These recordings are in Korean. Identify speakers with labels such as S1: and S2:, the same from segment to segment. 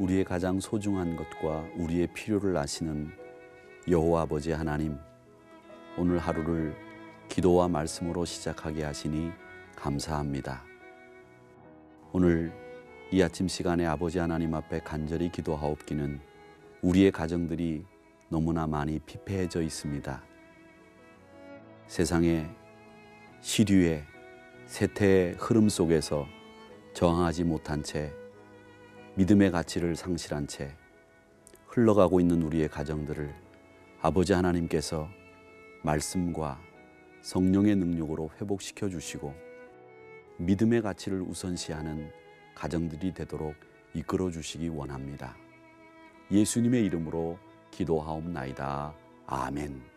S1: 우리의 가장 소중한 것과 우리의 필요를 아시는 여호와 아버지 하나님, 오늘 하루를 기도와 말씀으로 시작하게 하시니 감사합니다. 오늘 이 아침 시간에 아버지 하나님 앞에 간절히 기도하옵기는 우리의 가정들이 너무나 많이 피폐해져 있습니다. 세상의 시류의 세태의 흐름 속에서 저항하지 못한 채 믿음의 가치를 상실한 채 흘러가고 있는 우리의 가정들을 아버지 하나님께서 말씀과 성령의 능력으로 회복시켜 주시고 믿음의 가치를 우선시하는 가정들이 되도록 이끌어 주시기 원합니다. 예수님의 이름으로 기도하옵나이다. 아멘.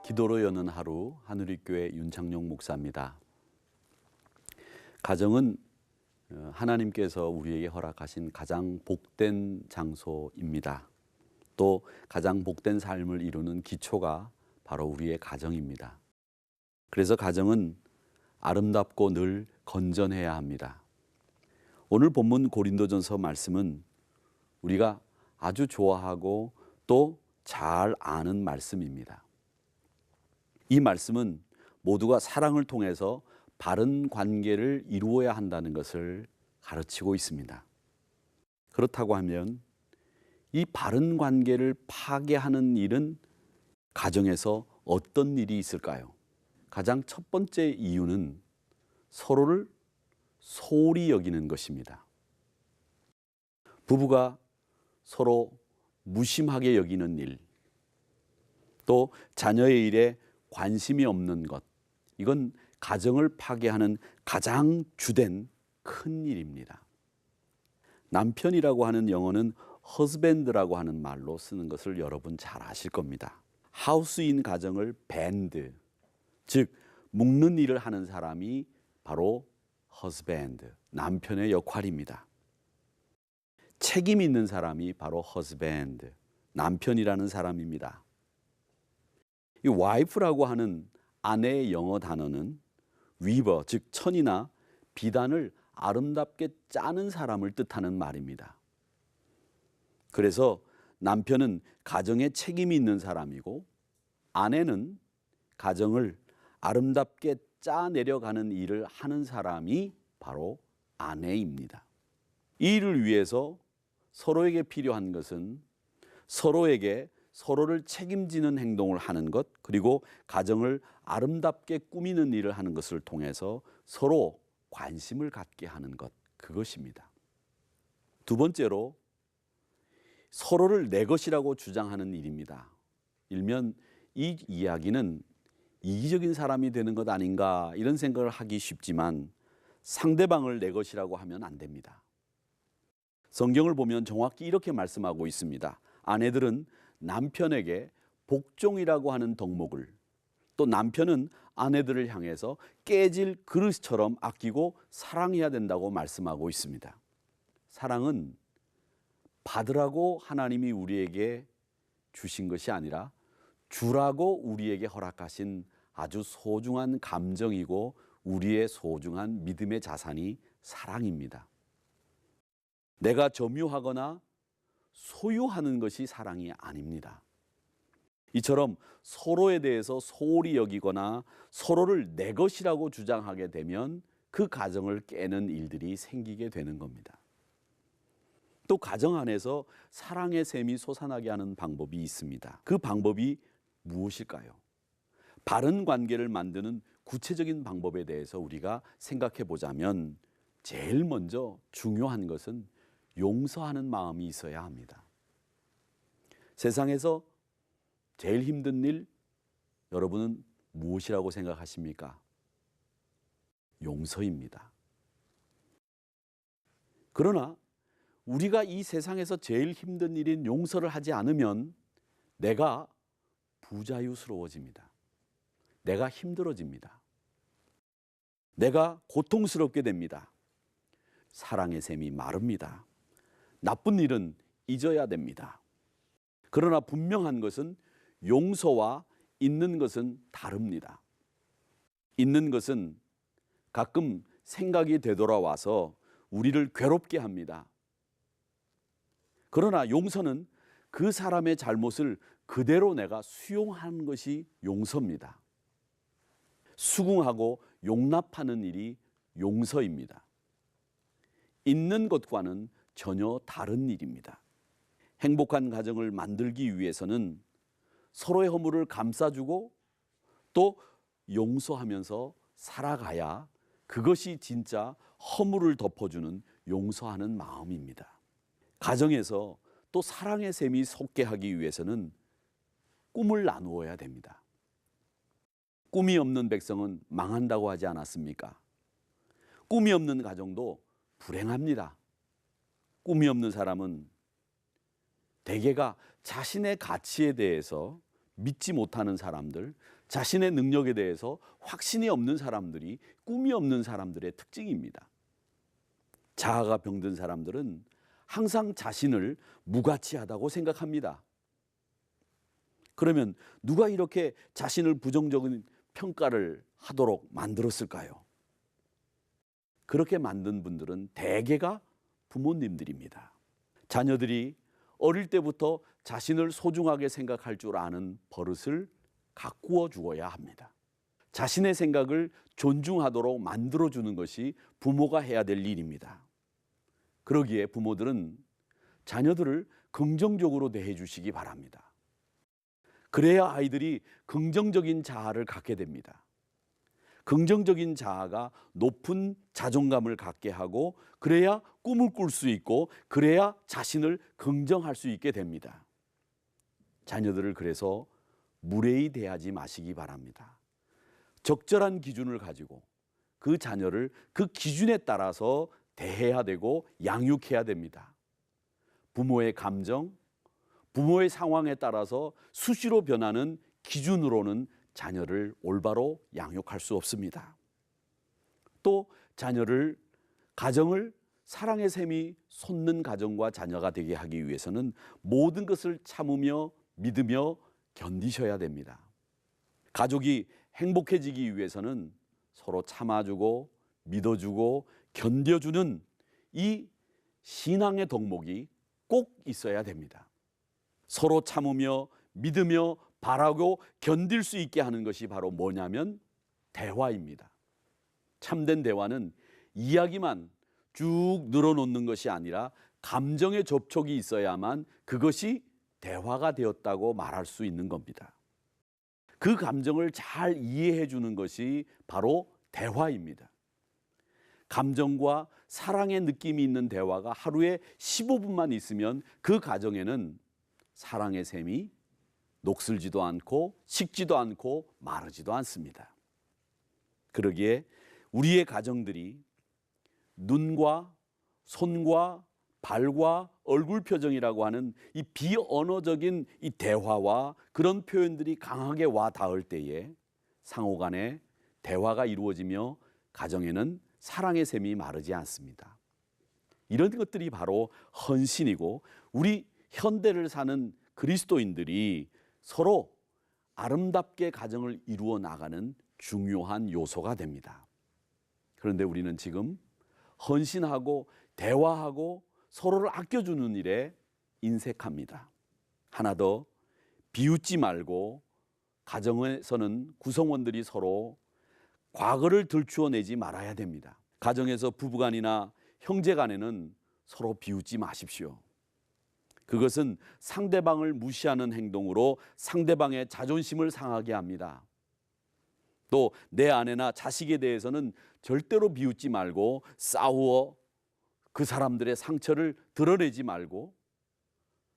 S1: 기도로 여는 하루, 하늘빛교회 윤창용 목사입니다. 가정은 하나님께서 우리에게 허락하신 가장 복된 장소입니다. 또 가장 복된 삶을 이루는 기초가 바로 우리의 가정입니다. 그래서 가정은 아름답고 늘 건전해야 합니다. 오늘 본문 고린도전서 말씀은 우리가 아주 좋아하고 또 잘 아는 말씀입니다. 이 말씀은 모두가 사랑을 통해서 바른 관계를 이루어야 한다는 것을 가르치고 있습니다. 그렇다고 하면 이 바른 관계를 파괴하는 일은 가정에서 어떤 일이 있을까요? 가장 첫 번째 이유는 서로를 소홀히 여기는 것입니다. 부부가 서로 무심하게 여기는 일, 또 자녀의 일에 관심이 없는 것, 이건 가정을 파괴하는 가장 주된 큰 일입니다. 남편이라고 하는 영어는 husband라고 하는 말로 쓰는 것을 여러분 잘 아실 겁니다. 하우스인 가정을 밴드, 즉 묶는 일을 하는 사람이 바로 husband, 남편의 역할입니다. 책임 있는 사람이 바로 husband, 남편이라는 사람입니다. 이 wife라고 하는 아내의 영어 단어는 weaver, 즉 천이나 비단을 아름답게 짜는 사람을 뜻하는 말입니다. 그래서 남편은 가정에 책임이 있는 사람이고 아내는 가정을 아름답게 짜내려가는 일을 하는 사람이 바로 아내입니다. 이 일을 위해서 서로에게 필요한 것은 서로에게 서로를 책임지는 행동을 하는 것, 그리고 가정을 아름답게 꾸미는 일을 하는 것을 통해서 서로 관심을 갖게 하는 것, 그것입니다. 두 번째로 서로를 내 것이라고 주장하는 일입니다. 일면 이 이야기는 이기적인 사람이 되는 것 아닌가 이런 생각을 하기 쉽지만 상대방을 내 것이라고 하면 안 됩니다. 성경을 보면 정확히 이렇게 말씀하고 있습니다. 아내들은 남편에게 복종이라고 하는 덕목을, 또 남편은 아내들을 향해서 깨질 그릇처럼 아끼고 사랑해야 된다고 말씀하고 있습니다. 사랑은 받으라고 하나님이 우리에게 주신 것이 아니라 주라고 우리에게 허락하신 아주 소중한 감정이고 우리의 소중한 믿음의 자산이 사랑입니다. 내가 점유하거나 소유하는 것이 사랑이 아닙니다. 이처럼 서로에 대해서 소홀히 여기거나 서로를 내 것이라고 주장하게 되면 그 가정을 깨는 일들이 생기게 되는 겁니다. 또 가정 안에서 사랑의 샘이 솟아나게 하는 방법이 있습니다. 그 방법이 무엇일까요? 바른 관계를 만드는 구체적인 방법에 대해서 우리가 생각해 보자면 제일 먼저 중요한 것은 용서하는 마음이 있어야 합니다. 세상에서 제일 힘든 일, 여러분은 무엇이라고 생각하십니까? 용서입니다. 그러나 우리가 이 세상에서 제일 힘든 일인 용서를 하지 않으면 내가 부자유스러워집니다. 내가 힘들어집니다. 내가 고통스럽게 됩니다. 사랑의 샘이 마릅니다. 나쁜 일은 잊어야 됩니다. 그러나 분명한 것은 용서와 잊는 것은 다릅니다. 잊는 것은 가끔 생각이 되돌아와서 우리를 괴롭게 합니다. 그러나 용서는 그 사람의 잘못을 그대로 내가 수용하는 것이 용서입니다. 수긍하고 용납하는 일이 용서입니다. 잊는 것과는 전혀 다른 일입니다. 행복한 가정을 만들기 위해서는 서로의 허물을 감싸주고 또 용서하면서 살아가야 그것이 진짜 허물을 덮어주는 용서하는 마음입니다. 가정에서 또 사랑의 샘이 솟게 하기 위해서는 꿈을 나누어야 됩니다. 꿈이 없는 백성은 망한다고 하지 않았습니까? 꿈이 없는 가정도 불행합니다. 꿈이 없는 사람은 대개가 자신의 가치에 대해서 믿지 못하는 사람들, 자신의 능력에 대해서 확신이 없는 사람들이 꿈이 없는 사람들의 특징입니다. 자아가 병든 사람들은 항상 자신을 무가치하다고 생각합니다. 그러면 누가 이렇게 자신을 부정적인 평가를 하도록 만들었을까요? 그렇게 만든 분들은 대개가 부모님들입니다. 자녀들이 어릴 때부터 자신을 소중하게 생각할 줄 아는 버릇을 가꾸어 주어야 합니다. 자신의 생각을 존중하도록 만들어주는 것이 부모가 해야 될 일입니다. 그러기에 부모들은 자녀들을 긍정적으로 대해 주시기 바랍니다. 그래야 아이들이 긍정적인 자아를 갖게 됩니다. 긍정적인 자아가 높은 자존감을 갖게 하고 그래야 꿈을 꿀 수 있고 그래야 자신을 긍정할 수 있게 됩니다. 자녀들을 그래서 무례히 대하지 마시기 바랍니다. 적절한 기준을 가지고 그 자녀를 그 기준에 따라서 대해야 되고 양육해야 됩니다. 부모의 감정, 부모의 상황에 따라서 수시로 변하는 기준으로는 자녀를 올바로 양육할 수 없습니다. 또 자녀를, 가정을 사랑의 샘이 솟는 가정과 자녀가 되게 하기 위해서는 모든 것을 참으며 믿으며 견디셔야 됩니다. 가족이 행복해지기 위해서는 서로 참아주고 믿어주고 견뎌주는 이 신앙의 덕목이 꼭 있어야 됩니다. 서로 참으며 믿으며 바라고 견딜 수 있게 하는 것이 바로 뭐냐면 대화입니다. 참된 대화는 이야기만 쭉 늘어놓는 것이 아니라 감정의 접촉이 있어야만 그것이 대화가 되었다고 말할 수 있는 겁니다. 그 감정을 잘 이해해 주는 것이 바로 대화입니다. 감정과 사랑의 느낌이 있는 대화가 하루에 15분만 있으면 그 가정에는 사랑의 샘이 녹슬지도 않고 식지도 않고 마르지도 않습니다. 그러기에 우리의 가정들이 눈과 손과 발과 얼굴 표정이라고 하는 이 비언어적인 이 대화와 그런 표현들이 강하게 와 닿을 때에 상호 간에 대화가 이루어지며 가정에는 사랑의 샘이 마르지 않습니다. 이런 것들이 바로 헌신이고 우리 현대를 사는 그리스도인들이 서로 아름답게 가정을 이루어 나가는 중요한 요소가 됩니다. 그런데 우리는 지금 헌신하고 대화하고 서로를 아껴주는 일에 인색합니다. 하나 더, 비웃지 말고 가정에서는 구성원들이 서로 과거를 들추어내지 말아야 됩니다. 가정에서 부부간이나 형제간에는 서로 비웃지 마십시오. 그것은 상대방을 무시하는 행동으로 상대방의 자존심을 상하게 합니다. 또 내 아내나 자식에 대해서는 절대로 비웃지 말고 싸우어 그 사람들의 상처를 드러내지 말고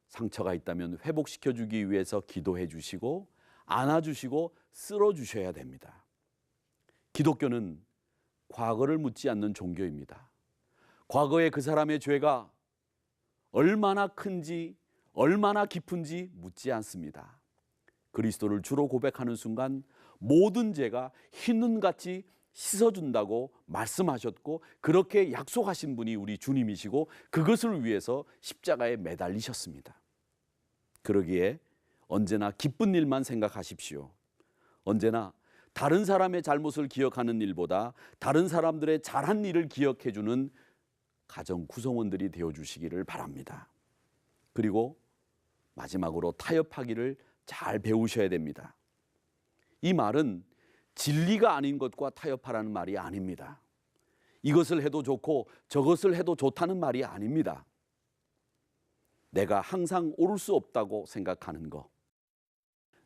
S1: 상처가 있다면 회복시켜주기 위해서 기도해 주시고 안아주시고 쓸어주셔야 됩니다. 기독교는 과거를 묻지 않는 종교입니다. 과거의 그 사람의 죄가 얼마나 큰지 얼마나 깊은지 묻지 않습니다. 그리스도를 주로 고백하는 순간 모든 죄가 흰눈같이 씻어준다고 말씀하셨고 그렇게 약속하신 분이 우리 주님이시고 그것을 위해서 십자가에 매달리셨습니다. 그러기에 언제나 기쁜 일만 생각하십시오. 언제나 다른 사람의 잘못을 기억하는 일보다 다른 사람들의 잘한 일을 기억해주는 가정 구성원들이 되어주시기를 바랍니다. 그리고 마지막으로 타협하기를 잘 배우셔야 됩니다. 이 말은 진리가 아닌 것과 타협하라는 말이 아닙니다. 이것을 해도 좋고 저것을 해도 좋다는 말이 아닙니다. 내가 항상 옳을 수 없다고 생각하는 것,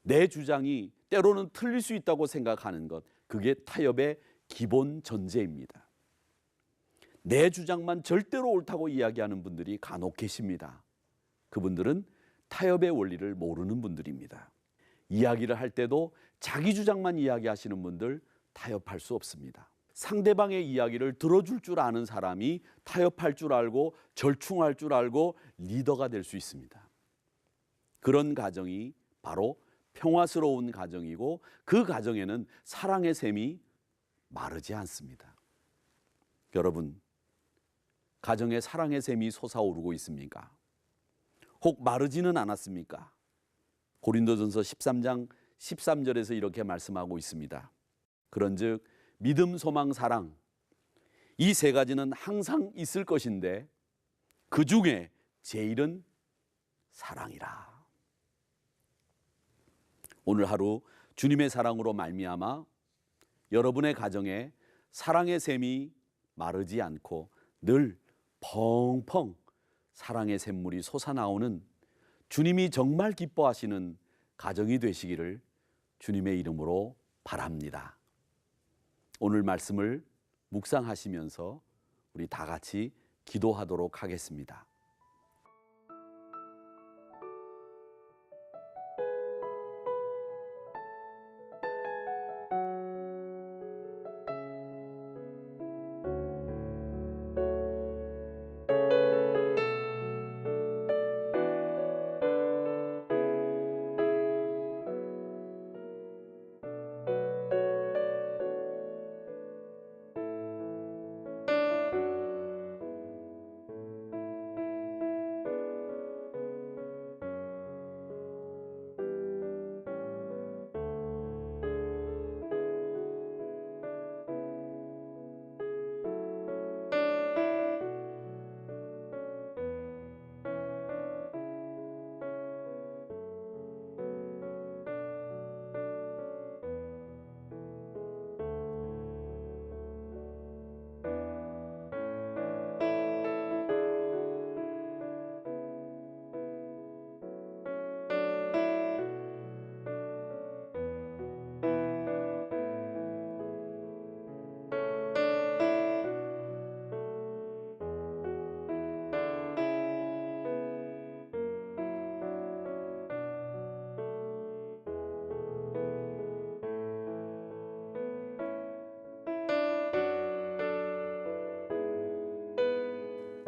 S1: 내 주장이 때로는 틀릴 수 있다고 생각하는 것, 그게 타협의 기본 전제입니다. 내 주장만 절대로 옳다고 이야기하는 분들이 간혹 계십니다. 그분들은 타협의 원리를 모르는 분들입니다. 이야기를 할 때도 자기 주장만 이야기하시는 분들 타협할 수 없습니다. 상대방의 이야기를 들어줄 줄 아는 사람이 타협할 줄 알고 절충할 줄 알고 리더가 될 수 있습니다. 그런 가정이 바로 평화스러운 가정이고 그 가정에는 사랑의 샘이 마르지 않습니다. 여러분, 가정에 사랑의 샘이 솟아오르고 있습니까? 혹 마르지는 않았습니까? 고린도전서 13장 13절에서 이렇게 말씀하고 있습니다. 그런즉 믿음, 소망, 사랑, 이 세 가지는 항상 있을 것인데 그 중에 제일은 사랑이라. 오늘 하루 주님의 사랑으로 말미암아 여러분의 가정에 사랑의 샘이 마르지 않고 늘 펑펑 사랑의 샘물이 솟아나오는 주님이 정말 기뻐하시는 가정이 되시기를 주님의 이름으로 바랍니다. 오늘 말씀을 묵상하시면서 우리 다 같이 기도하도록 하겠습니다.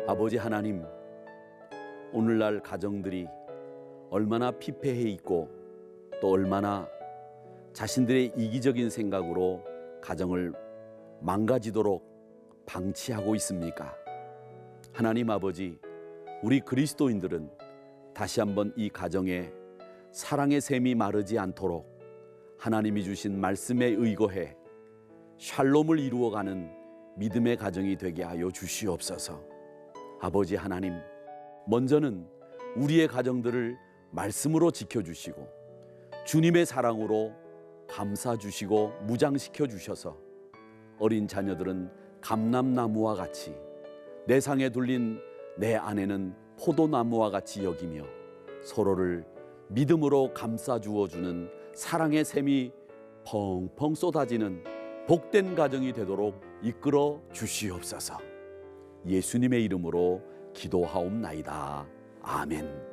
S1: 아버지 하나님, 오늘날 가정들이 얼마나 피폐해 있고 또 얼마나 자신들의 이기적인 생각으로 가정을 망가지도록 방치하고 있습니까? 하나님 아버지, 우리 그리스도인들은 다시 한번 이 가정에 사랑의 샘이 마르지 않도록 하나님이 주신 말씀에 의거해 샬롬을 이루어가는 믿음의 가정이 되게 하여 주시옵소서. 아버지 하나님, 먼저는 우리의 가정들을 말씀으로 지켜주시고 주님의 사랑으로 감싸주시고 무장시켜 주셔서 어린 자녀들은 감람나무와 같이, 내 상에 둘린 내 아내는 포도나무와 같이 여기며 서로를 믿음으로 감싸주어주는 사랑의 샘이 펑펑 쏟아지는 복된 가정이 되도록 이끌어 주시옵소서. 예수님의 이름으로 기도하옵나이다. 아멘.